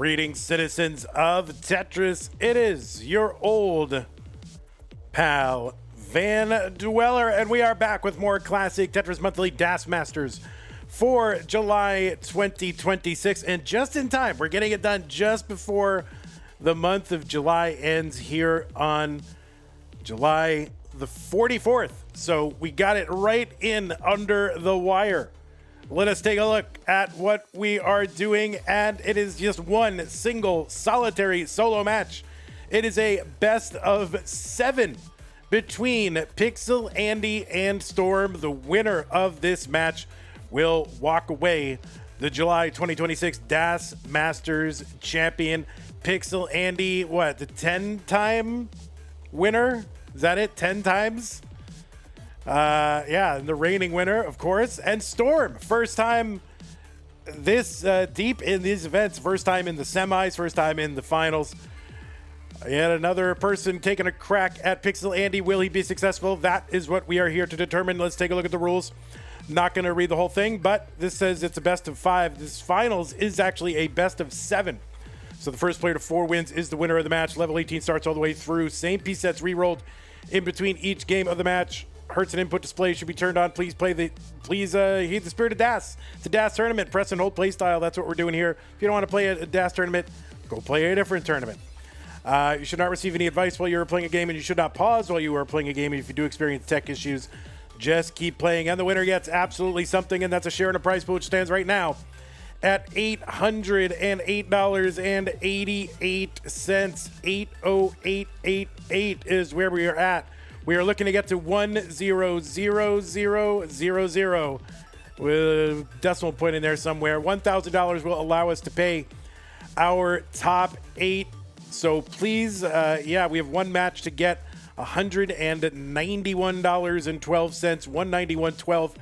Greetings, citizens of Tetris. It is your old pal, Van Dweller, and we are back with more classic Tetris Monthly DAS Masters for July 2026. And just in time, we're getting it done just before the month of July ends here on July the 44th. So we got it right in under the wire. Let us take a look at what we are doing, and it is just one single solitary solo match. It is a best of 7 between Pixelandy and Storm. The winner of this match will walk away the July 2026 DAS Masters champion. Pixelandy, what, the 10-time winner? Is that it? 10 times? Yeah, the reigning winner, of course. And Storm, first time this deep in these events, first time in the semis, first time in the finals. Yet another person taking a crack at Pixelandy. Will he be successful? That is what we are here to determine. Let's take a look at the rules. Not going to read the whole thing, but this says it's a best of 5. This finals is actually a best of 7. So the first player to 4 wins is the winner of the match. Level 18 starts all the way through. Same piece sets re-rolled in between each game of the match. Hertz and input display should be turned on. Please heed the spirit of DAS. It's a DAS tournament. Press and hold play style. That's what we're doing here. If you don't want to play a DAS tournament, go play a different tournament. You should not receive any advice while you're playing a game, and you should not pause while you are playing a game. And if you do experience tech issues, just keep playing. And the winner gets absolutely something, and that's a share in a prize pool, which stands right now at $808.88. 80888 is where we are at. We are looking to get to 100000 with a decimal point in there somewhere. $1,000 will allow us to pay our top 8. So please, yeah, we have one match to get $191.12, $191.12.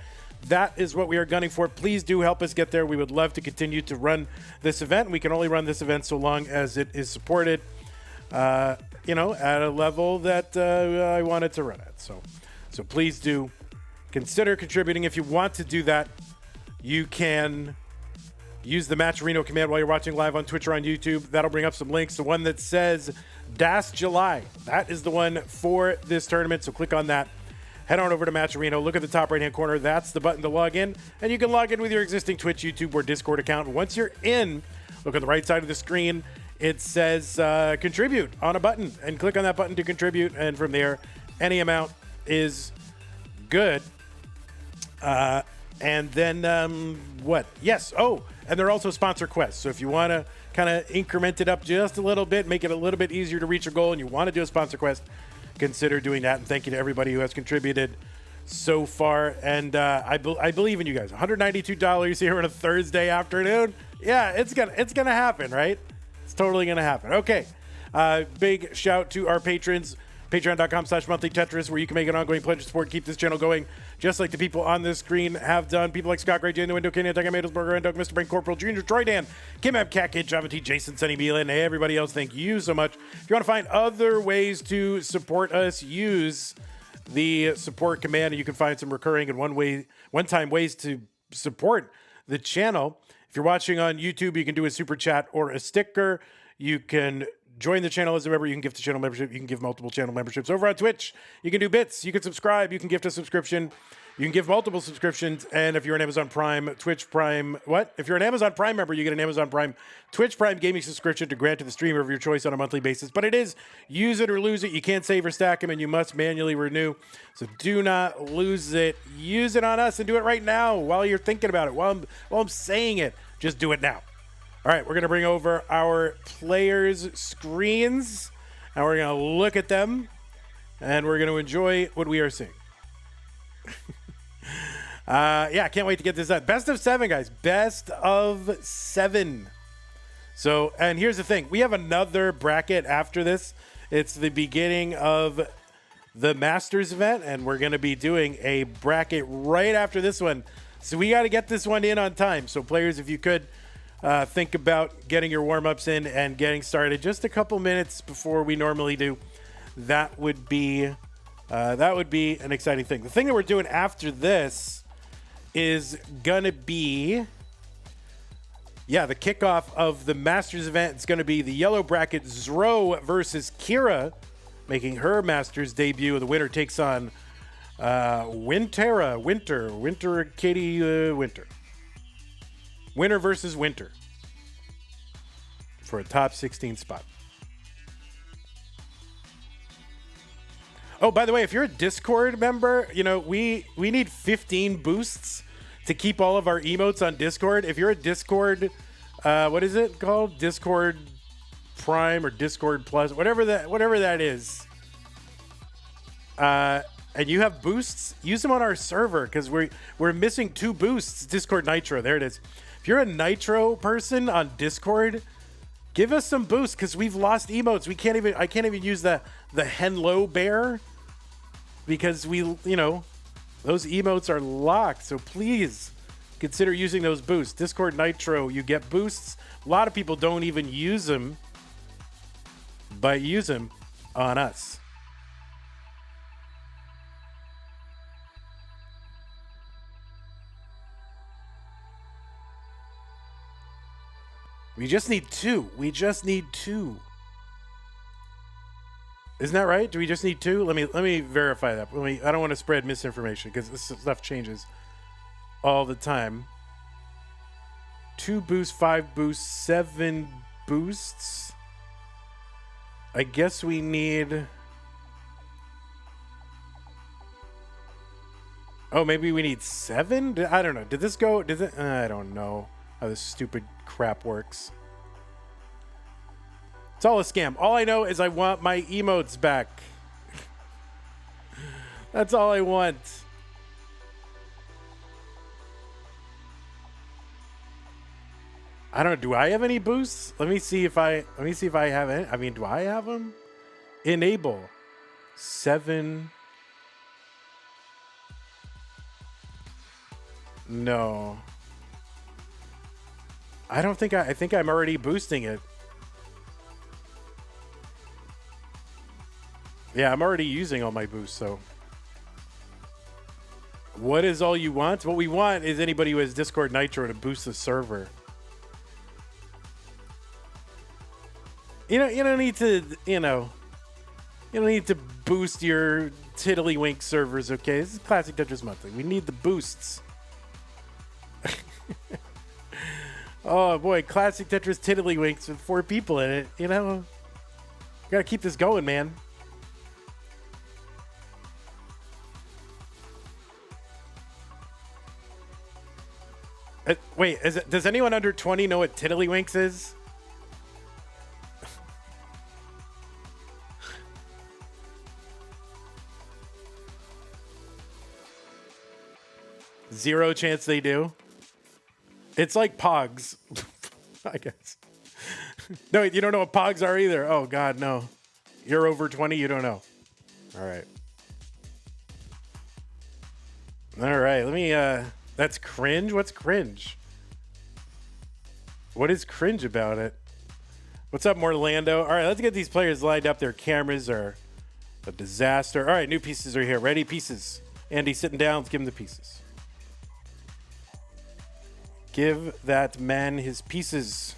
That is what we are gunning for. Please do help us get there. We would love to continue to run this event. We can only run this event so long as it is supported, you know, at a level that I wanted to run at. So please do consider contributing. If you want to do that, you can use the Matcherino command while you're watching live on Twitch or on YouTube. That'll bring up some links. The one that says DAS July, that is the one for this tournament. So click on that. Head on over to Matcherino. Look at the top right-hand corner. That's the button to log in. And you can log in with your existing Twitch, YouTube, or Discord account. And once you're in, look at the right side of the screen. It says contribute on a button. And click on that button to contribute. And from there, any amount is good. And then what? Yes. Oh, and they're also sponsor quests. So if you want to kind of increment it up just a little bit, make it a little bit easier to reach a goal, and you want to do a sponsor quest, consider doing that. And thank you to everybody who has contributed so far. And I believe in you guys. $192 here on a Thursday afternoon. Yeah, it's gonna happen, right? It's totally gonna happen. Okay. Big shout to our patrons. Patreon.com/monthlytetris, where you can make an ongoing pledge to support, keep this channel going, just like the people on this screen have done. People like Scott Gray, Jane the Window, Kenny, Tiger, Madelsberger, and Doug, Mr. Brain, Corporal Jr., Troy Dan, Kim Ab, Cat Kid, Java T, Jason, Sunny Beelan, and everybody else. Thank you so much. If you want to find other ways to support us, use the support command, and you can find some recurring and one-time ways to support the channel. If you're watching on YouTube, you can do a super chat or a sticker. You can join the channel as a member. You can gift a channel membership. You can give multiple channel memberships. Over on Twitch, you can do bits. You can subscribe. You can gift a subscription. You can give multiple subscriptions. And if you're an Amazon Prime, Twitch Prime, what? If you're an Amazon Prime member, you get an Amazon Prime, Twitch Prime gaming subscription to grant to the streamer of your choice on a monthly basis. But it is use it or lose it. You can't save or stack them, and you must manually renew. So do not lose it. Use it on us and do it right now while you're thinking about it. While I'm saying it, just do it now. All right, we're going to bring over our players' screens, and we're going to look at them, and we're going to enjoy what we are seeing. Yeah, I can't wait to get this done. Best of 7, guys. Best of 7. So, and here's the thing. We have another bracket after this. It's the beginning of the Masters event, and we're going to be doing a bracket right after this one. So we got to get this one in on time. So players, if you could, think about getting your warm-ups in and getting started just a couple minutes before we normally do. That would be an exciting thing. The thing that we're doing after this is gonna be Yeah, the kickoff of the Masters event is going to be the yellow bracket Zro versus Kira, making her Masters debut. The winner takes on Winter, Katie Winter. Winner versus Winter for a top 16 spot. Oh, by the way, if you're a Discord member, you know, we need 15 boosts to keep all of our emotes on Discord. If you're a Discord, what is it called? Discord Prime or Discord Plus, whatever that is. And you have boosts, use them on our server because we're missing 2 boosts. Discord Nitro, there it is. If you're a Nitro person on Discord, give us some boosts because we've lost emotes. I can't even use the Henlo Bear because those emotes are locked. So please consider using those boosts. Discord Nitro, you get boosts. A lot of people don't even use them, but use them on us. We just need 2. Isn't that right? Do we just need 2? Let me verify that. I don't want to spread misinformation because this stuff changes all the time. 2 boosts, 5 boosts, 7 boosts. I guess we need... Oh, maybe we need 7? I don't know. Did this go... I don't know how this stupid crap works. It's all a scam. All I know is I want my emotes back. That's all I want. I don't know. Do I have any boosts? Let me see if I have any. I mean, do I have them? Enable 7. No. I don't think I think I'm already boosting it. Yeah, I'm already using all my boosts, so. What is all you want? What we want is anybody who has Discord Nitro to boost the server. You don't need to, you don't need to boost your Tiddlywink servers, okay? This is Classic Tetris Monthly. We need the boosts. Oh boy, Classic Tetris Tiddlywinks with 4 people in it, Gotta keep this going, man. Wait, does anyone under 20 know what Tiddlywinks is? Zero chance they do. It's like Pogs, I guess. No, you don't know what Pogs are either. Oh, God, no. You're over 20, you don't know. All right. All right, let me... That's cringe? What's cringe? What is cringe about it? What's up, Morlando? All right, let's get these players lined up. Their cameras are a disaster. All right, new pieces are here. Ready? Pieces. Andy sitting down. Let's give him the pieces. Give that man his pieces.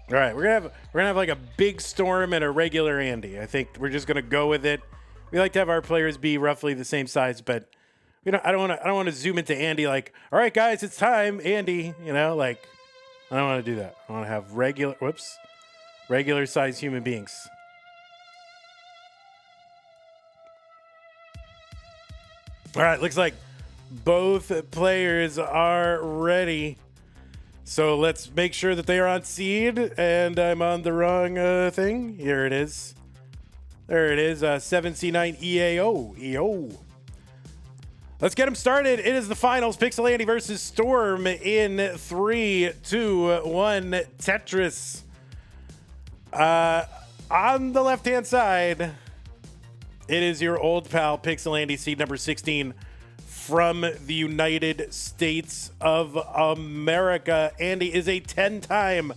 All right, we're gonna have like a big storm and a regular Andy. I think we're just gonna go with it. We like to have our players be roughly the same size, but I don't want to zoom into Andy like, all right, guys, it's time, Andy. I don't want to do that. I want to have regular size human beings. All right, looks like both players are ready. So let's make sure that they are on seed, and I'm on the wrong thing. Here it is. There it is, 7C9 EAO. Let's get them started. It is the finals. Pixelandy versus Storm in 3, 2, 1. Tetris. On the left-hand side, it is your old pal, Pixelandy, seed number 16, from the United States of America. Andy is a 10-time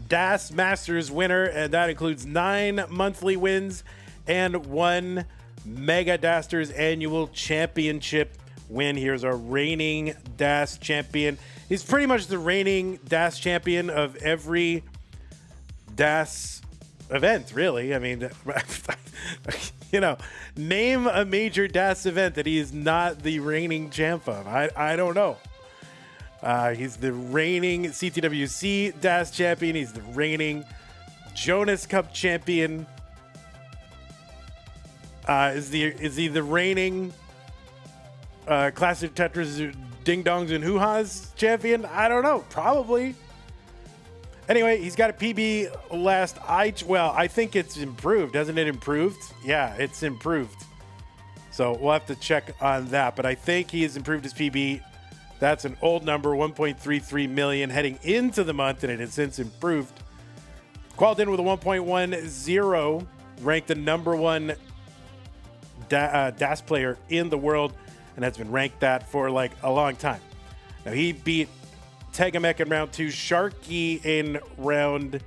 DAS Masters winner, and that includes 9 monthly wins and 1 Mega Dasters Annual Championship win. Here's our reigning DAS champion. He's pretty much the reigning DAS champion of every DAS event, really. I mean, name a major DAS event that he is not the reigning champ of. I don't know. He's the reigning CTWC DAS champion. He's the reigning Jonas Cup champion. Is he the reigning Classic Tetris Ding Dongs and Hoo-Ha's champion? I don't know. Probably. Anyway, he's got a PB I think it's improved. Hasn't it improved? Yeah, it's improved. So we'll have to check on that. But I think he has improved his PB. That's an old number, 1.33 million heading into the month, and it has since improved. Qualified in with a 1.10, ranked the number 1 DAS player in the world, and has been ranked that for like a long time. Now he beat Tegamek in round 2, Sharky in round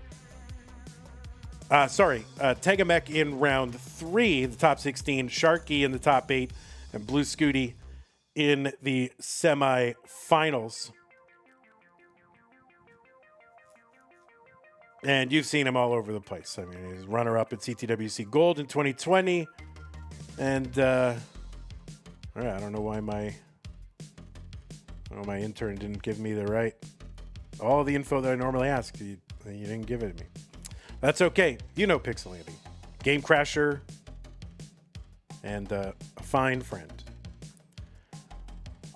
Tegamek in round 3, the top 16, Sharky in the top 8, and Blue Scooty in the semi-finals. And you've seen him all over the place. I mean, he's runner-up at CTWC Gold in 2020. And I don't know why my intern didn't give me all the info that I normally ask. You didn't give it to me. That's okay. You know Pixelandy. Game Crasher and a fine friend.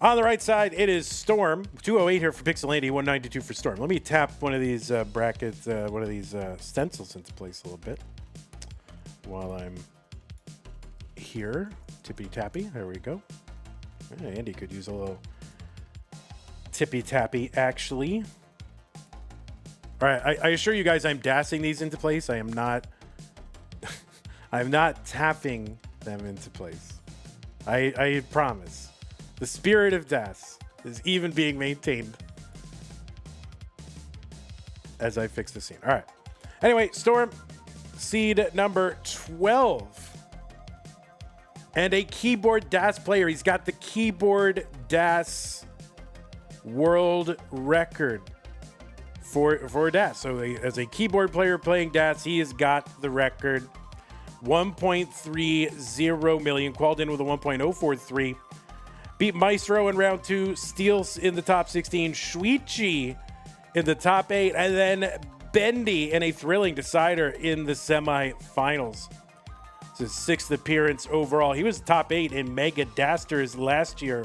On the right side, it is Storm. 208 here for Pixelandy, 192 for Storm. Let me tap one of these brackets, one of these stencils into place a little bit while I'm here. Tippy-tappy. There we go. Yeah, Andy could use a little tippy-tappy, actually. All right, I assure you guys I'm dassing these into place. I am not I'm not tapping them into place. I promise. The spirit of DAS is even being maintained as I fix the scene. All right. Anyway, Storm, seed number 12. And a keyboard DAS player. He's got the keyboard DAS world record for DAS. So as a keyboard player playing DAS, he has got the record. 1.30 million. Qualified in with a 1.043. Beat Maestro in round 2. Steels in the top 16. Shuichi in the top 8. And then Bendy in a thrilling decider in the semifinals. It's his 6th appearance overall. He was top 8 in Mega Dasters last year.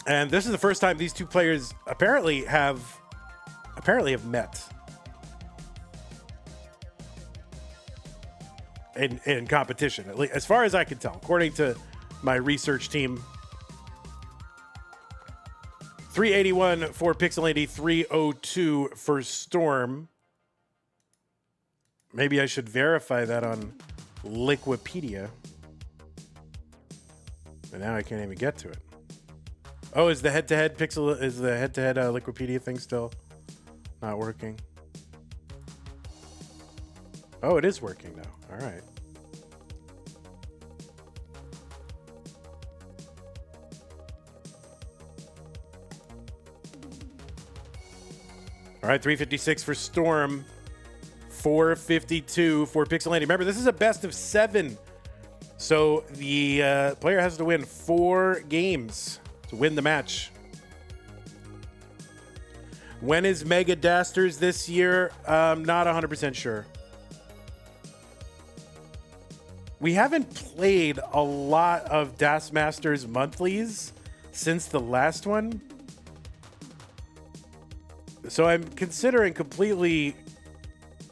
And this is the first time these two players apparently have met in competition, at least as far as I can tell, according to my research team. 381 for Pixelandy, 302 for Storm. Maybe I should verify that on Liquipedia. But now I can't even get to it. Oh, is the head-to-head Liquipedia thing still not working? Oh, it is working now. All right. All right, 356 for Storm, 452 for Pixelandy. Remember, this is a best of 7. So the player has to win 4 games to win the match. When is Mega Dasters this year? Not 100% sure. We haven't played a lot of DAS Masters monthlies since the last one. So I'm considering completely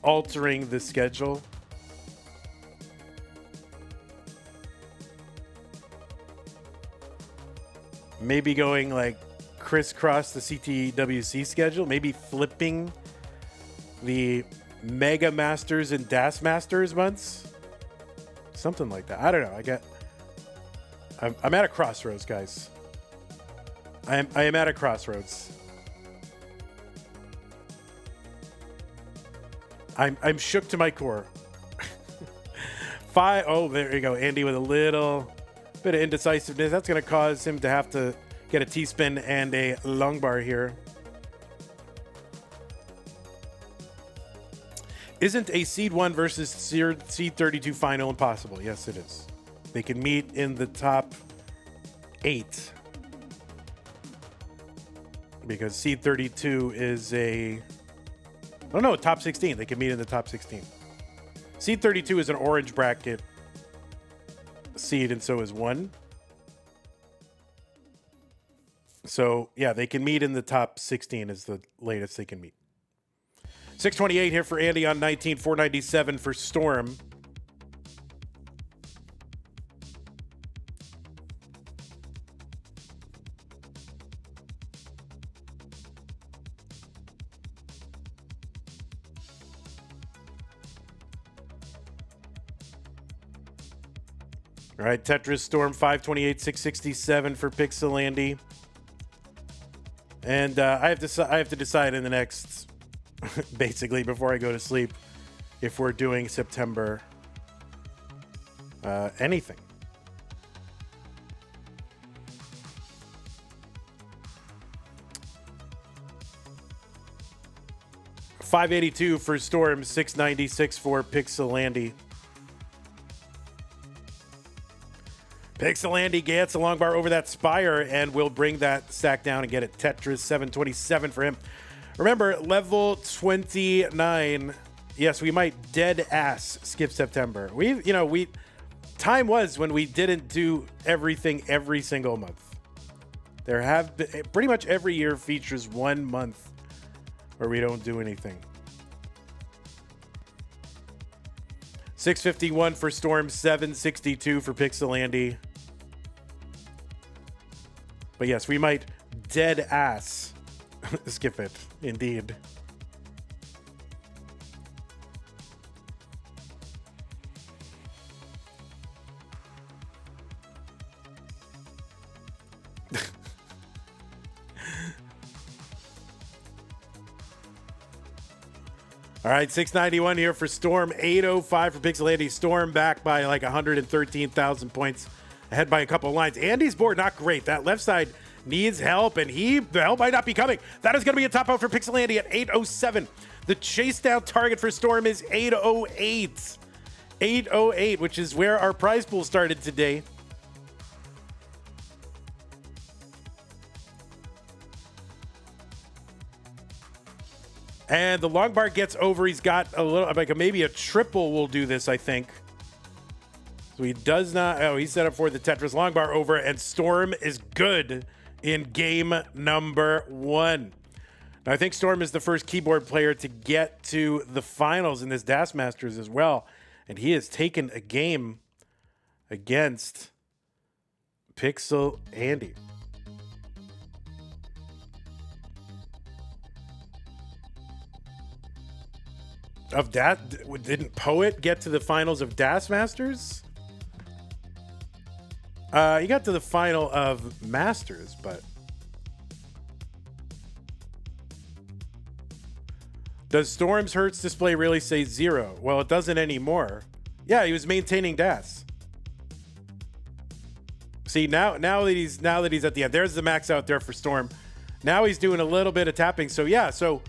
altering the schedule. Maybe going like crisscross the CTWC schedule. Maybe flipping the Mega Masters and DAS Masters months. Something like that. I don't know. I'm at a crossroads, guys. I am at a crossroads. I'm shook to my core. Oh, there you go. Andy with a little bit of indecisiveness. That's going to cause him to have to get a T-spin and a long bar here. Isn't a seed 1 versus seed 32 final impossible? Yes, it is. They can meet in the top 8. Because seed 32 is a... Oh, no, top 16. They can meet in the top 16. Seed 32 is an orange bracket seed, and so is 1. So, yeah, they can meet in the top 16 is the latest they can meet. 628 here for Andy on 19, 497 for Storm. All right, Tetris Storm 528, 667 for Pixelandy. And I have to decide in the next, basically before I go to sleep, if we're doing September anything. $582 for Storm, $696 for Pixelandy. Pixelandy gets a long bar over that Spire and will bring that stack down and get it. Tetris 727 for him. Remember, level 29. Yes, we might dead ass skip September. Time was when we didn't do everything every single month. There have been, pretty much every year features 1 month where we don't do anything. 651 for Storm, 762 for Pixelandy. But yes, we might dead ass skip it, indeed. All right, 691 here for Storm, 805 for Pixelandy. Storm back by like 113,000 points, ahead by a couple of lines. Andy's board not great. That left side needs help, and the help might not be coming. That is going to be a top out for Pixelandy at 807. The chase down target for Storm is 808. 808, which is where our prize pool started today. And the long bar gets over. He's got a little, like maybe a triple will do this, I think. So he does not. Oh, he's set up for the Tetris long bar over, and Storm is good in game number 1. Now, I think Storm is the first keyboard player to get to the finals in this DAS Masters as well. And he has taken a game against Pixelandy. Of that, didn't Poet get to the finals of DAS Masters? He got to the final of Masters, but... Does Storm's Hertz display really say 0? Well, it doesn't anymore. Yeah, he was maintaining DAS. See, now that he's at the end, there's the max out there for Storm. Now he's doing a little bit of tapping. So yeah, so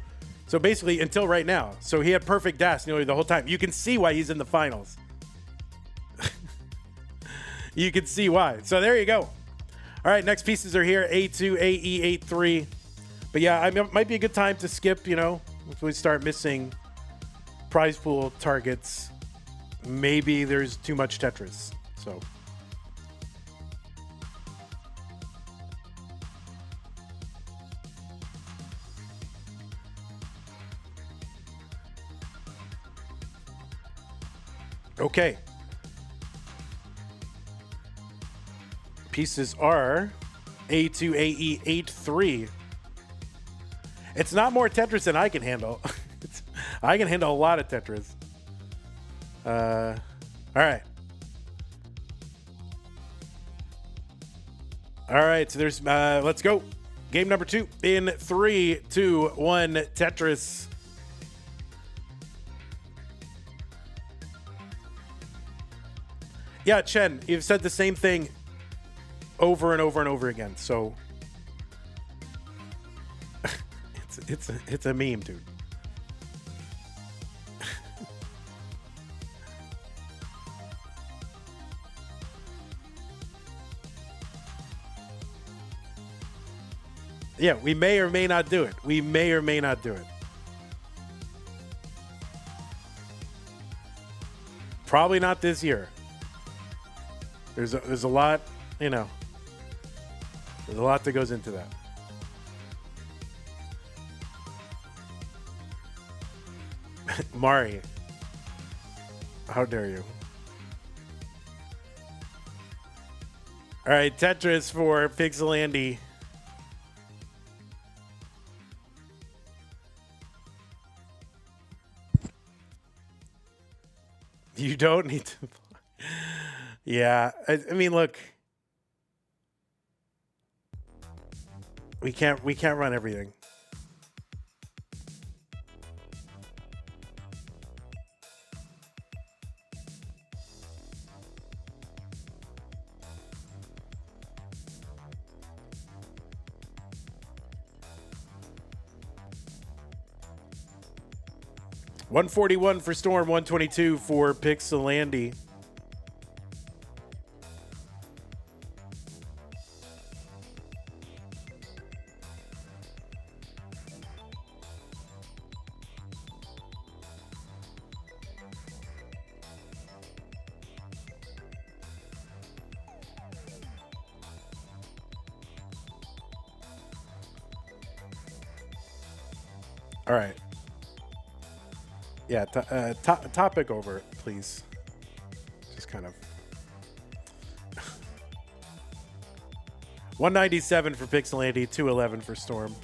basically until right now. So he had perfect DAS nearly the whole time. You can see why he's in the finals. You can see why. So there you go. All right, next pieces are here. A2, AE, A3. But yeah, it might be a good time to skip, if we start missing prize pool targets. Maybe there's too much Tetris. So... Okay. Pieces are A2, AE, 8-3. It's not more Tetris than I can handle. I can handle a lot of Tetris. All right. All right, so there's let's go. Game number 2 in 3, 2, 1. Tetris. Yeah, Chen, you've said the same thing over and over and over again. So it's a meme, dude. Yeah, we may or may not do it. We may or may not do it. Probably not this year. There's a lot, you know. There's a lot that goes into that. Mari, how dare you? All right, Tetris for Pixelandy. You don't need to. Yeah, I mean, look, we can't run everything. $141 for Storm, $122 for Pixelandy. All right. Yeah, topic over, please. Just kind of. 197 for Pixelandy, 211 for Storm.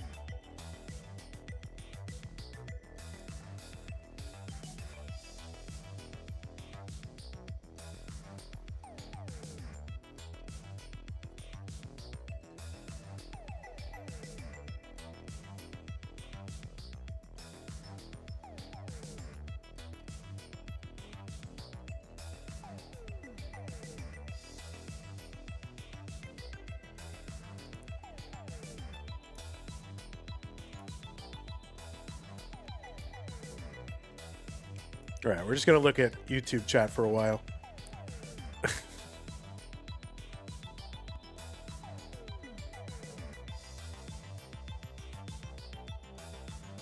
All right, we're just going to look at YouTube chat for a while.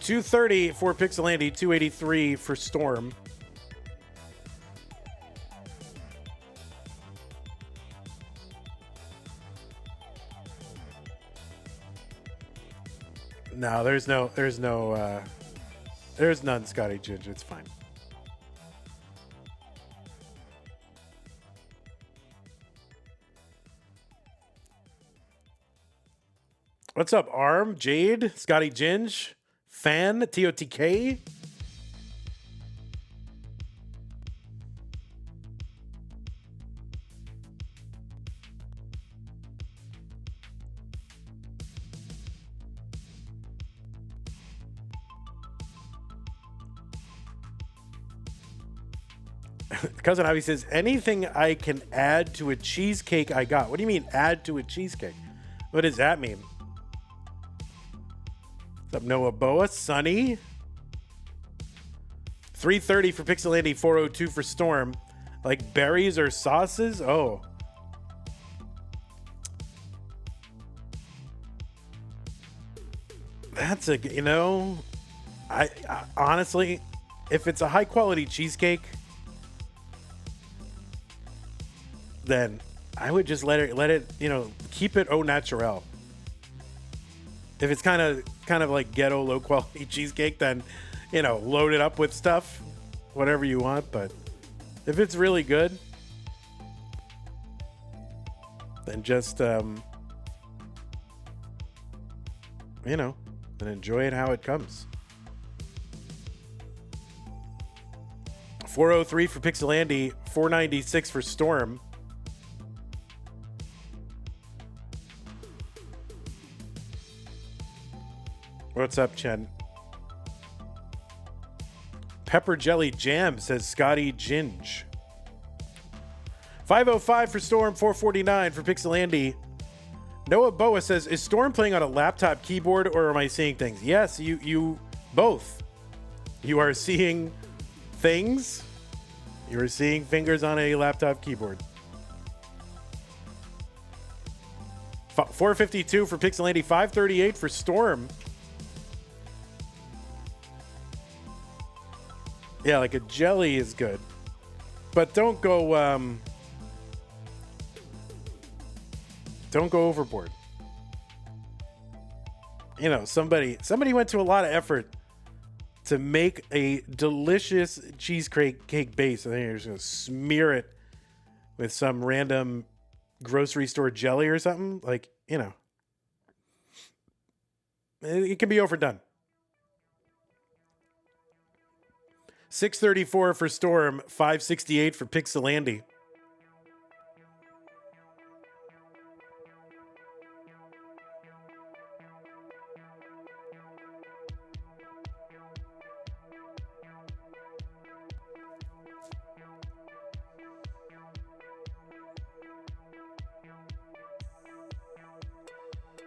$230 for Pixelandy, $283 for Storm. No, there's none, Scotty Ginge. It's fine. What's up, Arm, Jade, Scotty Ginge, Fan, TOTK? Cousin Ivy says, anything I can add to a cheesecake I got. What do you mean, add to a cheesecake? What does that mean? What's up, Noah Boa? Sunny. 330 for Pixelandy, 402 for Storm. Like berries or sauces? Oh. That's a, you know, I honestly, if it's a high quality cheesecake, then I would just let it, you know, keep it au naturel. If it's kind of like ghetto low quality cheesecake, then, you know, load it up with stuff, whatever you want. But if it's really good, then just, you know, and enjoy it how it comes. 403 for Pixelandy, 496 for Storm. What's up, Chen? Pepper Jelly Jam, says Scotty Ginge. 505 for Storm, 449 for Pixelandy. Noah Boa says, is Storm playing on a laptop keyboard or am I seeing things? Yes, you both. You are seeing things. You are seeing fingers on a laptop keyboard. 452 for Pixelandy, 538 for Storm. Yeah, like a jelly is good. But don't go overboard. You know, somebody went to a lot of effort to make a delicious cheesecake base. I think you're just gonna smear it with some random grocery store jelly or something. Like, you know, it can be overdone. 634 for Storm, 568 for Pixelandy.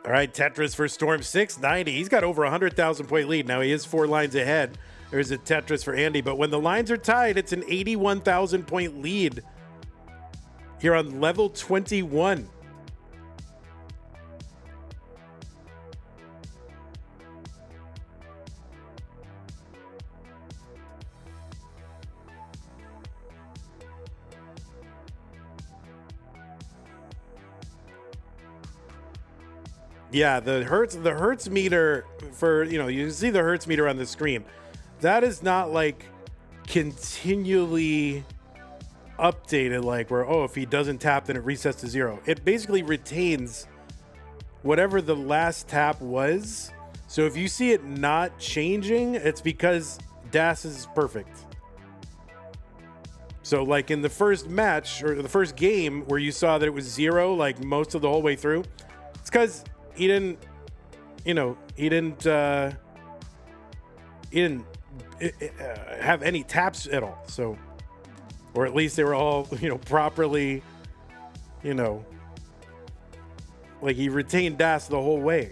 All right, Tetris for Storm, 690. He's got over 100,000 point lead. Now he is 4 lines ahead. There's a Tetris for Andy, but when the lines are tied, it's an 81,000 point lead here on level 21. Yeah, the hertz meter for, you know, you see the hertz meter on the screen. That is not like continually updated, like where, oh, if he doesn't tap, then it resets to 0. It basically retains whatever the last tap was. So if you see it not changing, it's because DAS is perfect. So like in the first match or the first game where you saw that it was 0, like most of the whole way through, it's because he didn't have any taps at all. So, or at least they were all, properly, like he retained DAS the whole way.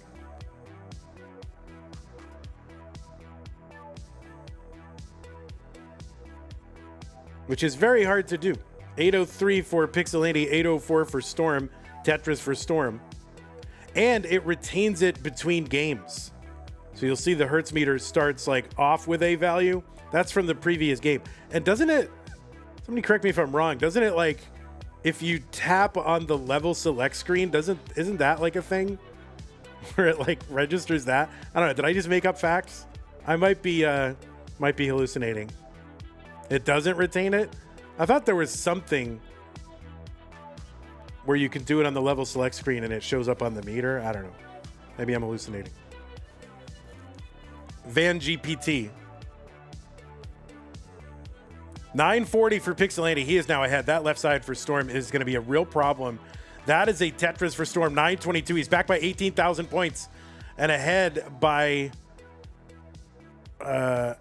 Which is very hard to do. 803 for Pixelandy, 804 for Storm, Tetris for Storm. And it retains it between games. So you'll see the hertz meter starts like off with a value. That's from the previous game. And doesn't it, somebody correct me if I'm wrong, doesn't it like, if you tap on the level select screen, isn't that like a thing? Where it like registers that? I don't know, did I just make up facts? I might be hallucinating. It doesn't retain it? I thought there was something where you can do it on the level select screen and it shows up on the meter. I don't know. Maybe I'm hallucinating. Van GPT. 940 for Pixelandy. He is now ahead. That left side for Storm is going to be a real problem. That is a Tetris for Storm. 922. He's back by 18,000 points and ahead by... well,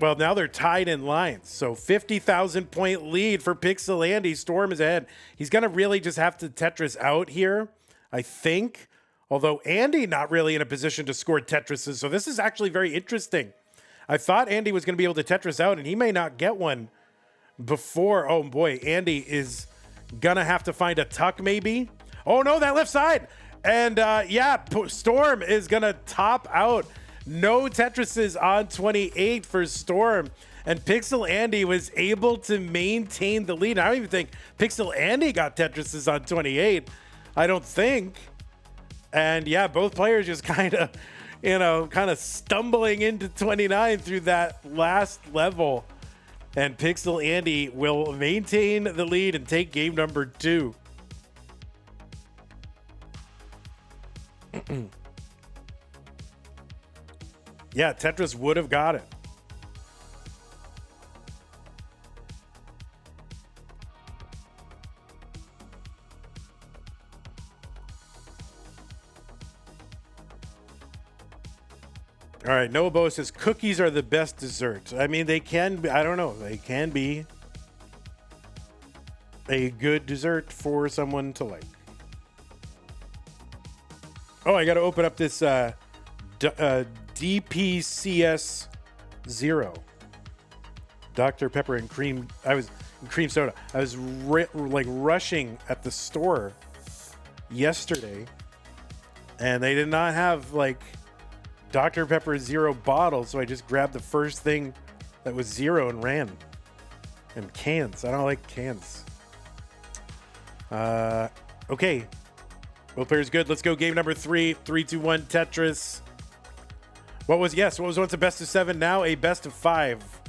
now they're tied in lines. So 50,000 point lead for Pixelandy. Storm is ahead. He's going to really just have to Tetris out here, I think. Although Andy not really in a position to score Tetrises. So this is actually very interesting. I thought Andy was going to be able to Tetris out, and he may not get one before. Oh, boy. Andy is going to have to find a tuck, maybe. Oh, no, that left side. And, yeah, Storm is going to top out. No Tetrises on 28 for Storm. And Pixelandy was able to maintain the lead. I don't even think Pixelandy got Tetrises on 28. I don't think. And yeah, both players just kind of stumbling into 29 through that last level. And Pixelandy will maintain the lead and take game number 2. Yeah, Tetris would have got it. All right, Noah Bo says cookies are the best dessert. I mean, they can be, I don't know, they can be a good dessert for someone to like. Oh, I got to open up this DPCS 0. Dr. Pepper and cream. Cream soda. I was rushing at the store yesterday, and they did not have like Dr. Pepper 0 bottles, so I just grabbed the first thing that was 0 and ran. And cans. I don't like cans. Okay. Both players good. Let's go. Game number 3. 3, 2, 1. Tetris. What was once a best of 7? Now a best of 5.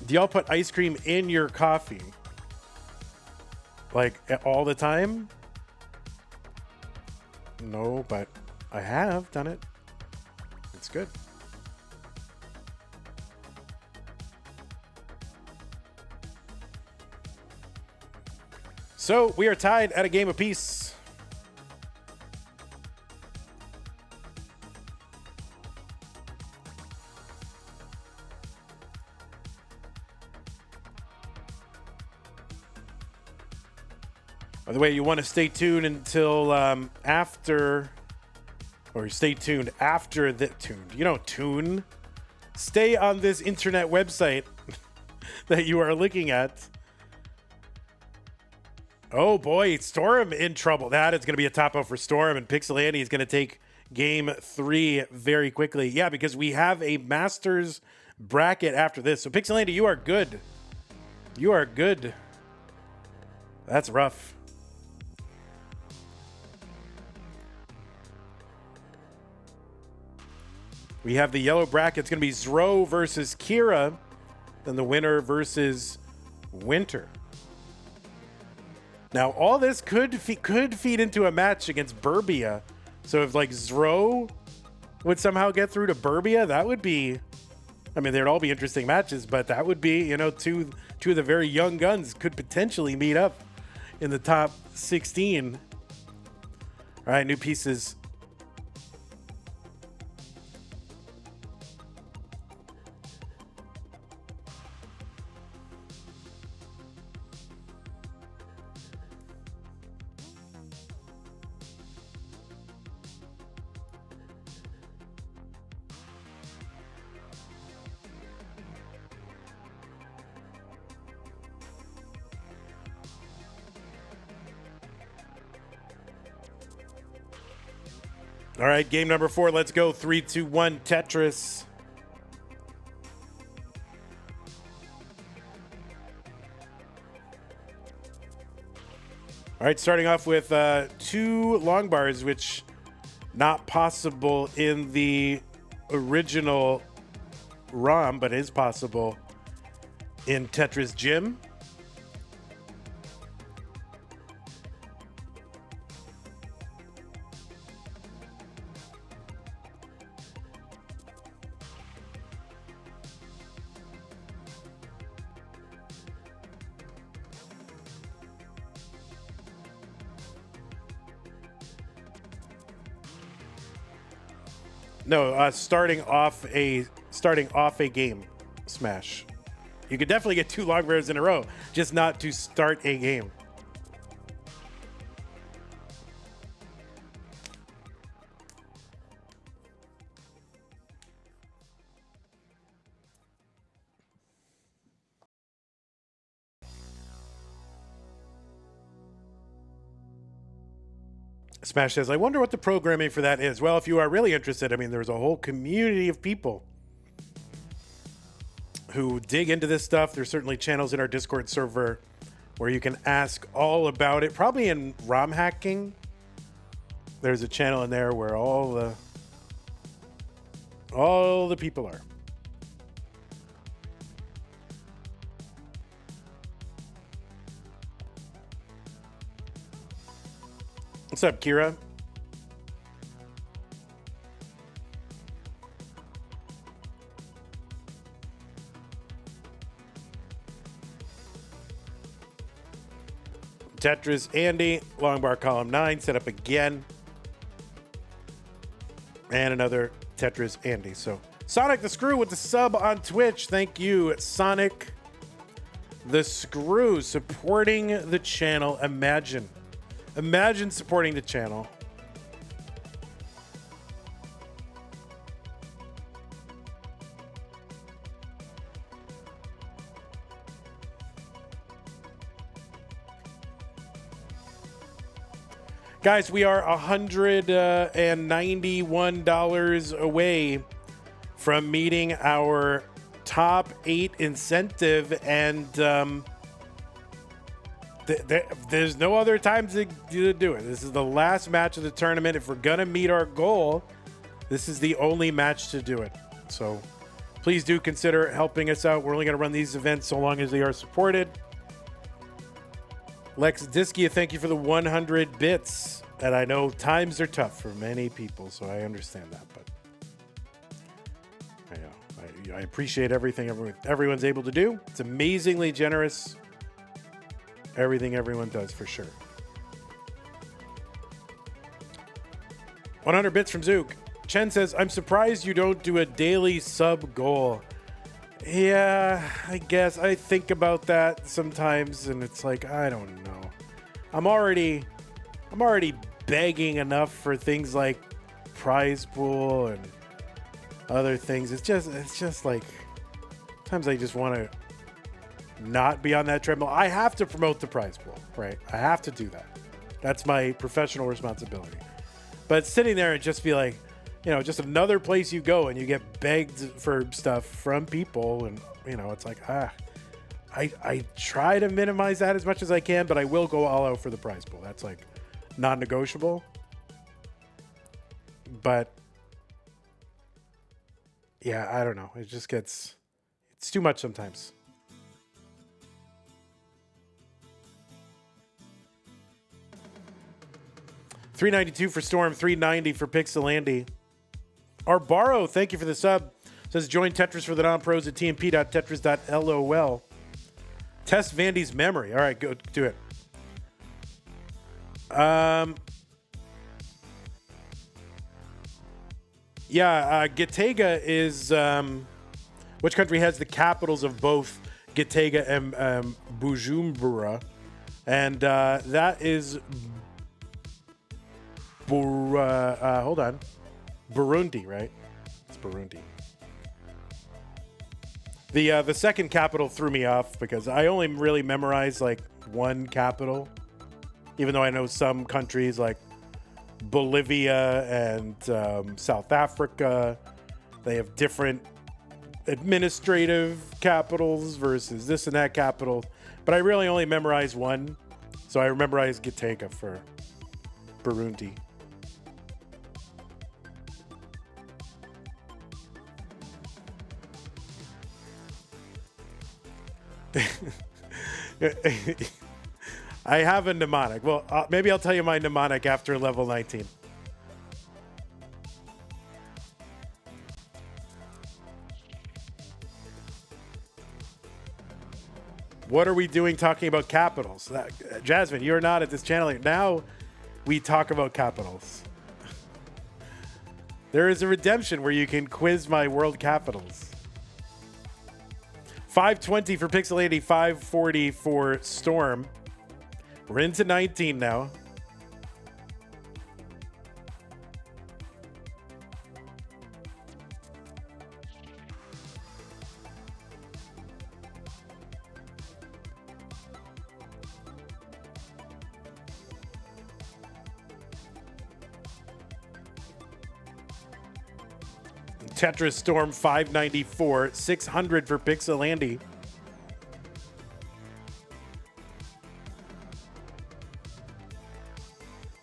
Do y'all put ice cream in your coffee? Like all the time? No, but I have done it. It's good. So we are tied at a game apiece. By the way, you want to stay tuned until after, or stay tuned after the tuned. You don't tune. Stay on this internet website that you are looking at. Oh boy, Storm in trouble. That is going to be a top-up for Storm, and Pixelandy is going to take game 3 very quickly. Yeah, because we have a Masters bracket after this. So Pixelandy, you are good. You are good. That's rough. We have the yellow bracket. It's going to be Zro versus Kira, then the winner versus Winter. Now, all this could feed into a match against Burbia. So if like Zro would somehow get through to Burbia, that would be, I mean, they'd all be interesting matches, but that would be, you know, two of the very young guns could potentially meet up in the top 16. All right, new pieces. All right, game number 4. Let's go. 3, 2, 1. Tetris. All right, starting off with 2 long bars, which not possible in the original ROM, but is possible in Tetris Gym. No, starting off a game smash. You could definitely get 2 long bars in a row, just not to start a game. Smash says, I wonder what the programming for that is. Well, if you are really interested, I mean, there's a whole community of people who dig into this stuff. There's certainly channels in our Discord server where you can ask all about it. Probably in ROM hacking, there's a channel in there where all the people are. What's up, Kira? Tetris, Andy, long bar column 9, set up again. and another Tetris Andy. So Sonic the Screw with the sub on Twitch. Thank you, Sonic the Screw, supporting the channel. Imagine supporting the channel. Guys, we are $191 away from meeting our top 8 incentive, and there's no other time to do it. This is the last match of the tournament. If we're going to meet our goal, this is the only match to do it. So please do consider helping us out. We're only going to run these events so long as they are supported. Lex Diskia, thank you for the 100 bits. And I know times are tough for many people, so I understand that. But I appreciate everything everyone's able to do. It's amazingly generous. Everything everyone does, for sure. 100 bits from Zook. Chen says, I'm surprised you don't do a daily sub goal. Yeah, I guess I think about that sometimes, and it's like, I don't know. I'm already begging enough for things like prize pool and other things. It's just like sometimes I just want to not be on that treadmill. I have to promote the prize pool, right? I have to do that. That's my professional responsibility. But sitting there and just be like, just another place you go and you get begged for stuff from people, and it's like, I try to minimize that as much as I can, but I will go all out for the prize pool. That's like non-negotiable. But yeah, I don't know. It's too much sometimes. $392 for Storm, $390 for Pixelandy. Arbaro, thank you for the sub. Says join Tetris for the non-pros at tmp.tetris.lol. Test Vandy's memory. All right, go do it. Gittega is which country has the capitals of both Gittega and Bujumbura, and that is hold on. Burundi, right? It's Burundi. The second capital threw me off because I only really memorized like one capital, even though I know some countries like Bolivia and South Africa, they have different administrative capitals versus this and that capital. But I really only memorized one, so I memorized Gitega for Burundi. I have a mnemonic. Well, maybe I'll tell you my mnemonic after level 19. What are we doing talking about capitals? Jasmine, you're not at this channel. Now we talk about capitals. There is a redemption where you can quiz my world capitals. 520 for Pixelandy, 540 for Storm. We're into 19 now. Tetris Storm 594, 600 for Pixelandy.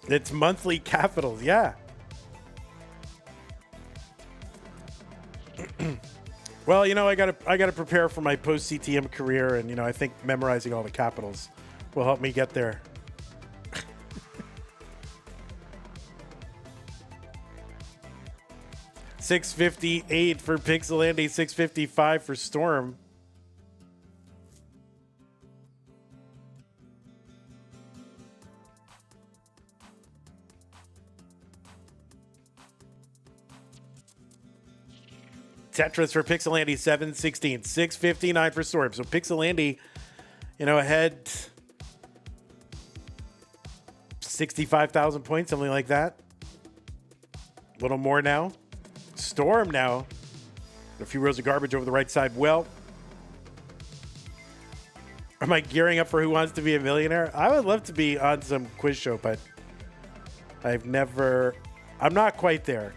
It's monthly capitals, yeah. Well, I gotta prepare for my post CTM career, and I think memorizing all the capitals will help me get there. $658 for Pixelandy, $655 for Storm. Tetris for Pixelandy 716, 659 for Storm. So Pixelandy, ahead 65,000 points, something like that. A little more now. Storm now. A few rows of garbage over the right side. Well, am I gearing up for Who Wants to Be a Millionaire? I would love to be on some quiz show, but I'm not quite there.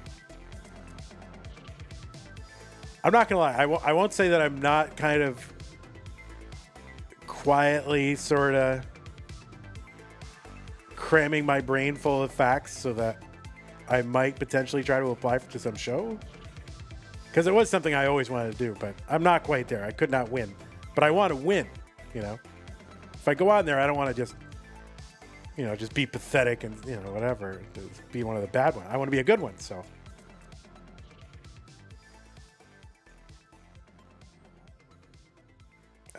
I'm not going to lie. I won't say that I'm not kind of quietly sort of cramming my brain full of facts so that I might potentially try to apply to some show. Because it was something I always wanted to do, but I'm not quite there. I could not win. But I want to win, If I go on there, I don't want to just be pathetic and, whatever. Just be one of the bad ones. I want to be a good one, so.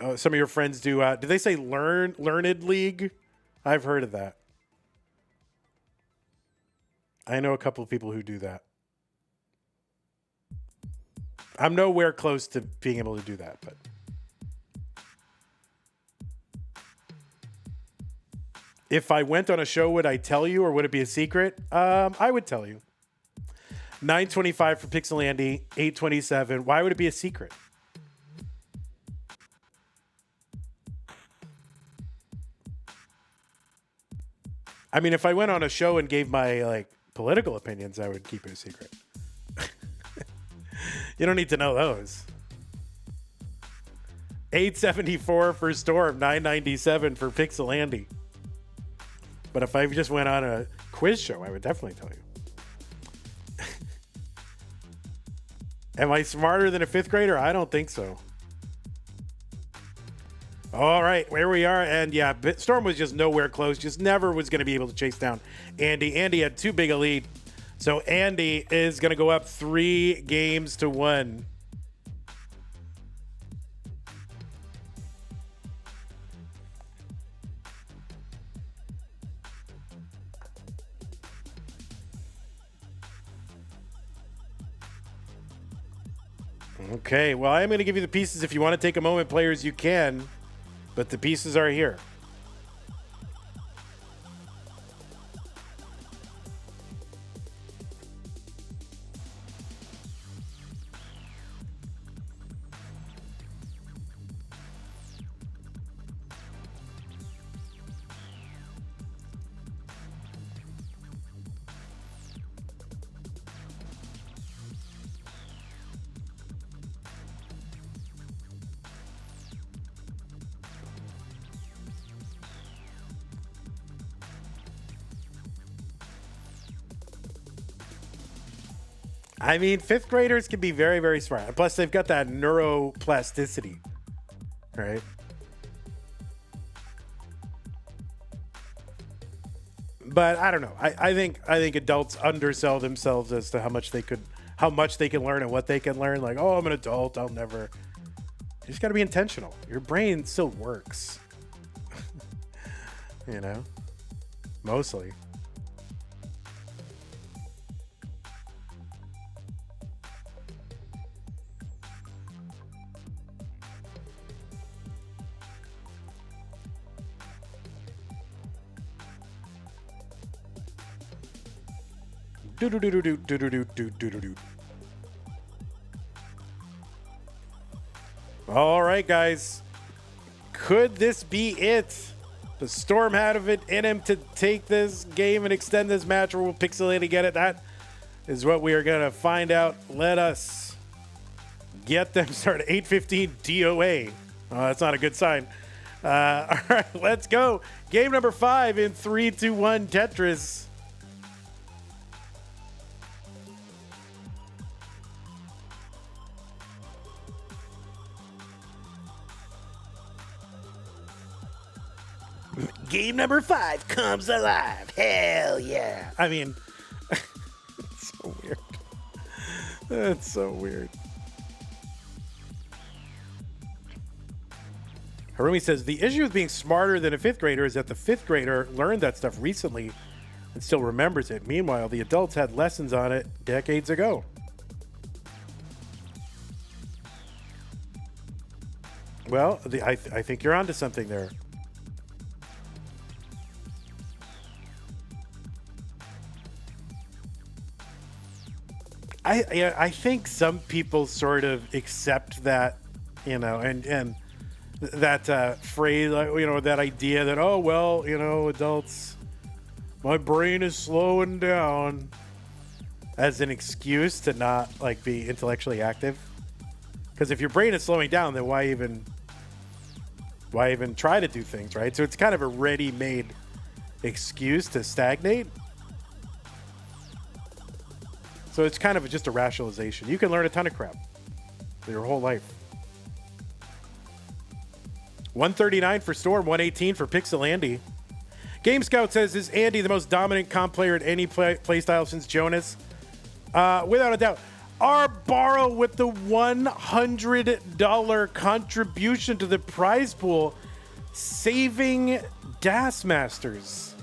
Oh, some of your friends do they say Learned League? I've heard of that. I know a couple of people who do that. I'm nowhere close to being able to do that, but. If I went on a show, would I tell you, or would it be a secret? I would tell you. 925 for Pixelandy, 827. Why would it be a secret? I mean, if I went on a show and gave my political opinions, I would keep it a secret. You don't need to know those. 874 for Storm, 997 for Pixelandy. But if I just went on a quiz show, I would definitely tell you. Am I smarter than a fifth grader? I don't think so. All right, where we are. And yeah, Storm was just nowhere close. Just never was going to be able to chase down Andy. Andy had too big a lead. So Andy is going to go up 3-1. Okay, well, I'm going to give you the pieces. If you want to take a moment, players, you can. But the pieces are here. I mean, fifth graders can be very, very smart. Plus, they've got that neuroplasticity, right? But I don't know. I think adults undersell themselves as to how much they can learn and what they can learn. Like, oh, I'm an adult. I'll never. You just got to be intentional. Your brain still works. Mostly. All right, guys. Could this be it? The Storm had of it in him to take this game and extend this match, or will Pixelandy get it? That is what we are going to find out. Let us get them started. 8:15 DOA. Oh, that's not a good sign. All right, let's go. Game number 5 in 3, 2, 1 Tetris. Game number 5 comes alive. Hell yeah. I mean, it's so weird. That's so weird. Harumi says, the issue with being smarter than a fifth grader is that the fifth grader learned that stuff recently and still remembers it. Meanwhile, the adults had lessons on it decades ago. Well, I think you're onto something there. I think some people sort of accept that, and that phrase, that idea that, oh, well, adults, my brain is slowing down, as an excuse to not be intellectually active. Because if your brain is slowing down, then why even try to do things, right? So it's kind of a ready-made excuse to stagnate. So it's kind of just a rationalization. You can learn a ton of crap your whole life. 139 for Storm, 118 for Pixelandy. Game Scout says, is Andy the most dominant comp player at any playstyle since Jonas? Without a doubt. Our borrow with the $100 contribution to the prize pool, saving Das Masters.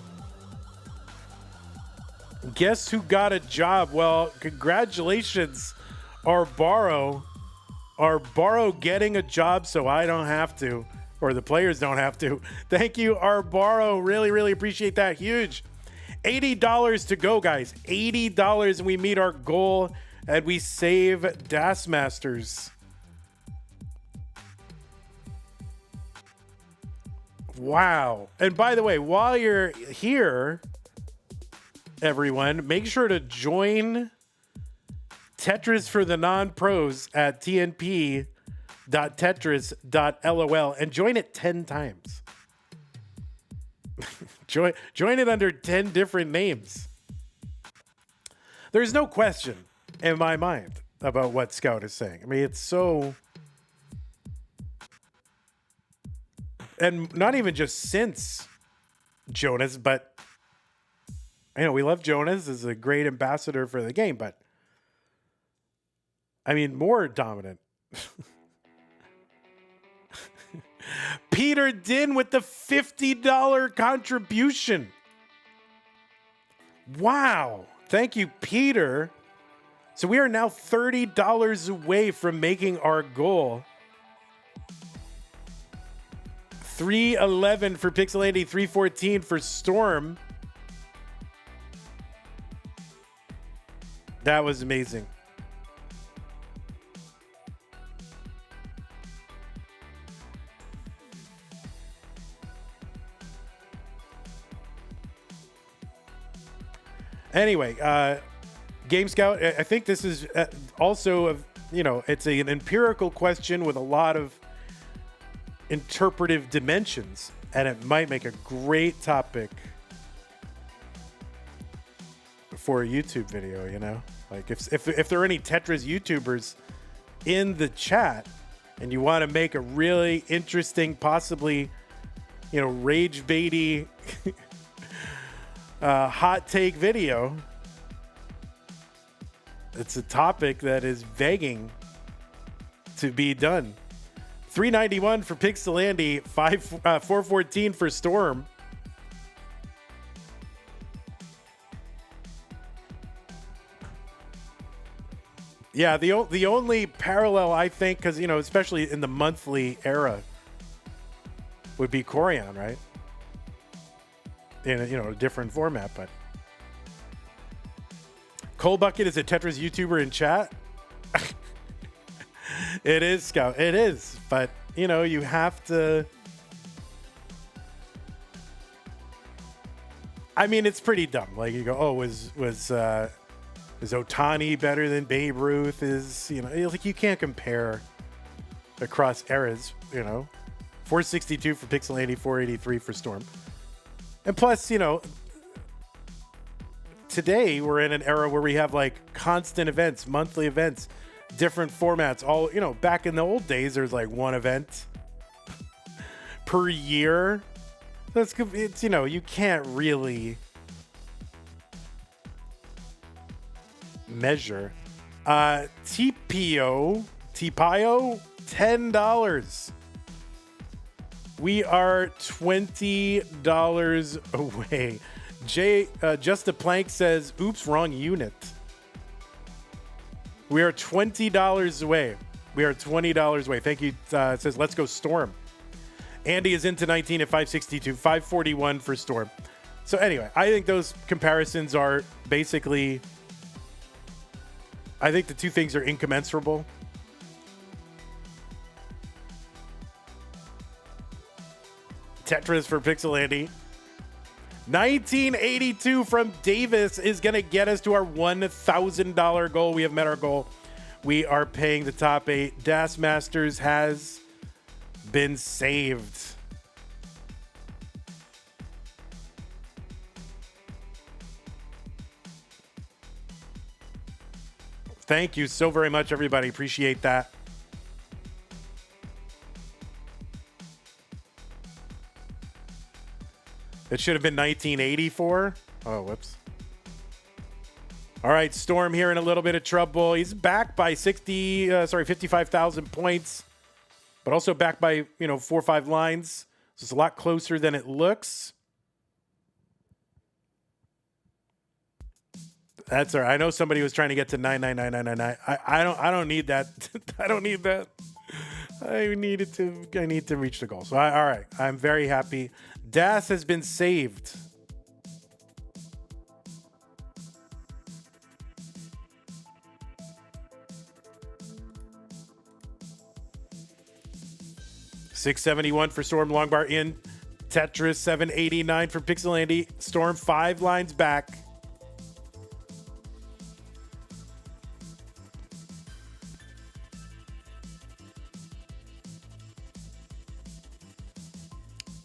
Guess who got a job? Well, congratulations, our borrow getting a job so I don't have to, or the players don't have to. Thank you, our borrow. Really, really appreciate that. Huge. $80 to go, guys. $80, and we meet our goal, and we save Das Masters. Wow. And by the way, while you're here, everyone, make sure to join Tetris for the non-pros at tnp.tetris.lol and join it 10 times. join it under 10 different names. There's no question in my mind about what Scout is saying. I mean, it's so... And not even just since Jonas, but we love Jonas as a great ambassador for the game, but I mean, more dominant. Peter Din with the $50 contribution. Wow. Thank you, Peter. So we are now $30 away from making our goal. 311 for Pixelandy, 314 for Storm. That was amazing. Anyway, Game Scout, I think this is also, it's an empirical question with a lot of interpretive dimensions, and it might make a great topic for a YouTube video, Like if there are any Tetris YouTubers in the chat and you want to make a really interesting, possibly, rage baity hot take video, it's a topic that is begging to be done. 391 for Pixelandy, 414 for Storm. Yeah, the only parallel I think, because especially in the monthly era, would be Corian, right? In a different format, but Cold Bucket is a Tetris YouTuber in chat. It is, Scout. It is, but you have to. I mean, it's pretty dumb. Like you go, oh, is Ohtani better than Babe Ruth? Like you can't compare across eras. 462 for Pixelandy, 483 for Storm, and plus, today we're in an era where we have constant events, monthly events, different formats. All back in the old days, there's one event per year. That's it's you can't really measure. TPO $10. We are $20 away. Just a Plank says, oops, wrong unit. We are $20 away. We are $20 away. Thank you. It says, let's go Storm. Andy is into 19 at 562, 541 for Storm. So anyway, I think those comparisons are basically, I think the two things are incommensurable. Tetris for Pixelandy. 1982 from Davis is going to get us to our $1,000 goal. We have met our goal. We are paying the top 8. Das Masters has been saved. Thank you so very much, everybody. Appreciate that. It should have been 1984. Oh, whoops. All right, Storm here in a little bit of trouble. He's back by 55,000 points, but also back by, 4 or 5 lines. So it's a lot closer than it looks. That's all right. I know somebody was trying to get to 99999. I don't need that. I don't need that. I need to reach the goal. So all right. I'm very happy. Das has been saved. $671 for Storm Longbar in. Tetris $789 for Pixelandy. Storm 5 lines back.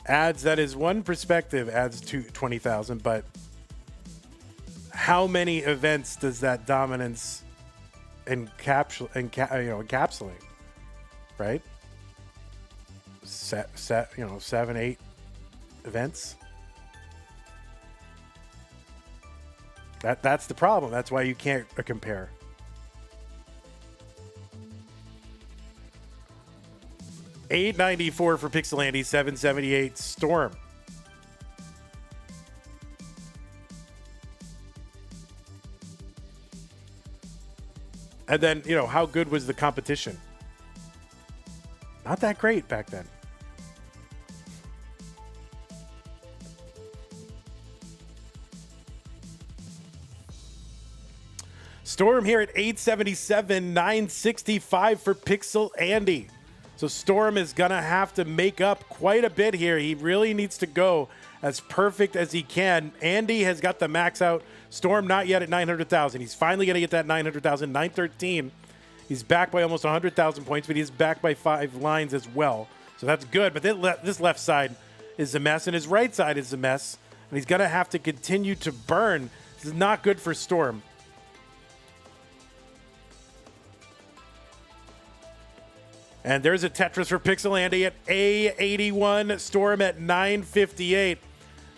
Adds, that is one perspective, adds to 20,000, but how many events does that dominance encapsulate, right? 7, 8 events. That's the problem. That's why you can't compare. $894 for Pixelandy, $778 Storm. And then, how good was the competition? Not that great back then. Storm here at 877, 965 for Pixelandy. So Storm is going to have to make up quite a bit here. He really needs to go as perfect as he can. Andy has got the max out. Storm not yet at 900,000. He's finally going to get that 900,000, 913. He's back by almost 100,000 points, but he's back by 5 lines as well. So that's good. But this left side is a mess, and his right side is a mess. And he's going to have to continue to burn. This is not good for Storm. And there's a Tetris for Pixelandy at A81. Storm at 958.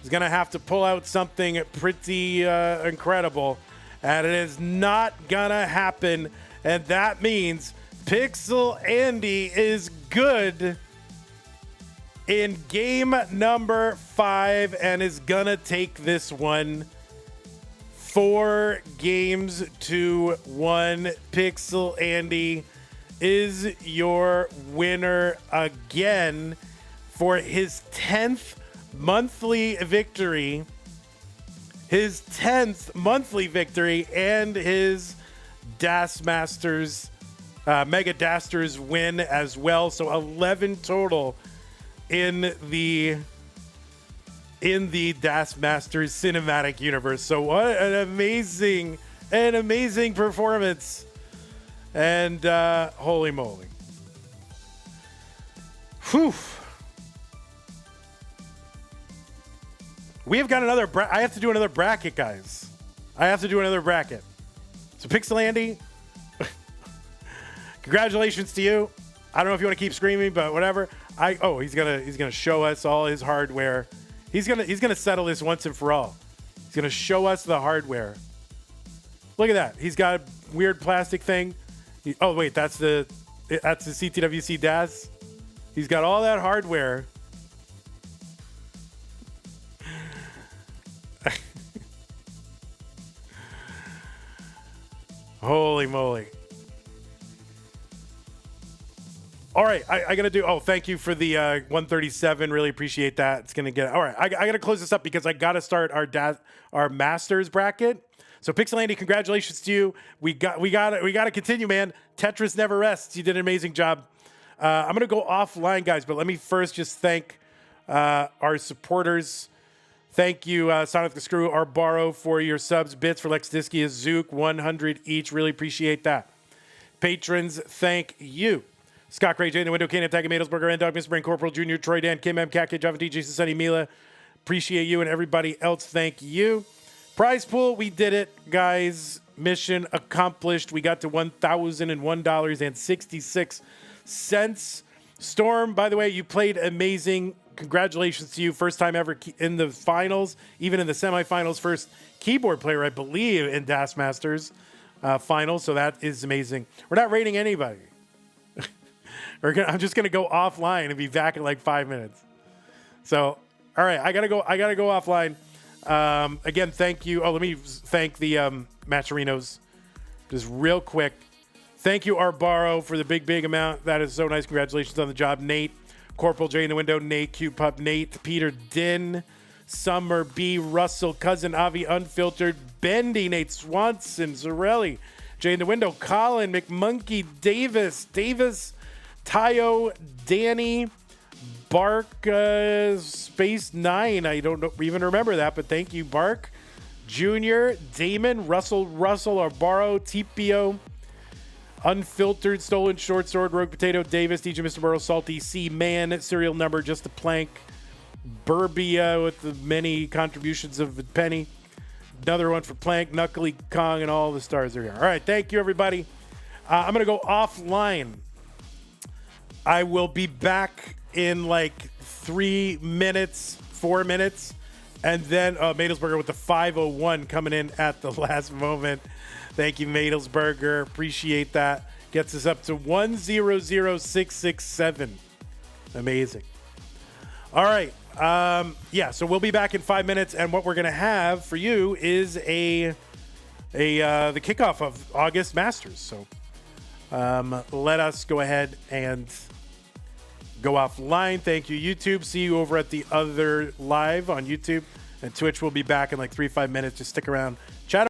He's going to have to pull out something pretty incredible. And it is not going to happen. And that means Pixelandy is good in game number 5 and is going to take this one 4 games to 1. Pixelandy is your winner again for his 10th monthly victory. His 10th monthly victory and his Das Masters, Mega Dasters win as well. So 11 total in the Das Masters cinematic universe. So what an amazing performance. And holy moly. Whew. We have got another I have to do another bracket, guys. I have to do another bracket. So Pixelandy, congratulations to you. I don't know if you want to keep screaming, but whatever. He's gonna show us all his hardware. He's gonna settle this once and for all. He's gonna show us the hardware. Look at that. He's got a weird plastic thing. Oh wait, that's the CTWC DAS. He's got all that hardware. Holy moly. All right, I got to do. Oh, thank you for the 137. Really appreciate that. It's gonna get. All right, I got to close this up because I got to start our Masters bracket. So Pixelandy, congratulations to you. We got to continue, man. Tetris never rests. You did an amazing job. I'm gonna go offline, guys, but let me first just thank our supporters. Thank you, Sonic the Screw, Arbaro, for your subs, bits for Lex Disky, Zook, 100 each. Really appreciate that. Patrons, thank you. Scott Gray, Jay in the Window, Kane, Attack, Madelsberger, N Dog, Mr. Brain, Corporal Jr., Troy Dan, Kim M, Cat Kid, Java D, Jason Sunny, Mila. Appreciate you and everybody else. Thank you. Prize pool, we did it, guys. Mission accomplished. We got to $1,001.66. Storm, by the way, you played amazing. Congratulations to you. First time ever in the finals, even in the semifinals. First keyboard player, I believe, in Das Masters finals. So that is amazing. We're not rating anybody. I'm just gonna go offline and be back in like 5 minutes. So, all right, I gotta go offline. Again, thank you. Oh, let me thank the Matcherinos just real quick. Thank you, Arbaro, for the big amount. That is so nice. Congratulations on the job, Nate. Corporal J in the Window, Nate, Cute Pup, Nate, Peter Din, Summer B, Russell, Cousin Avi, Unfiltered, Bendy, Nate Swanson, Zarelli, J in the Window, Colin, McMonkey, Davis, Tayo, Danny, Bark, Space 9. I don't even remember that, but thank you, Bark. Junior, Damon, Russell, Arbaro, TPO, Unfiltered, Stolen Short Sword, Rogue Potato, Davis, DJ Mr. Burrow, Salty, C-Man, Serial Number, Just a Plank, Burbia with the many contributions of Penny. Another one for Plank, Knuckly Kong, and all the stars are here. All right, thank you, everybody. I'm going to go offline. I will be back in like 3 minutes, 4 minutes. And then Madelsberger with the 501 coming in at the last moment. Thank you, Madelsberger. Appreciate that. Gets us up to 100667. Amazing. All right. So we'll be back in 5 minutes. And what we're going to have for you is the kickoff of August Masters. So let us go ahead and go offline. Thank you, YouTube. See you over at the other live on YouTube. And Twitch will be back in like 3-5 minutes. Just stick around.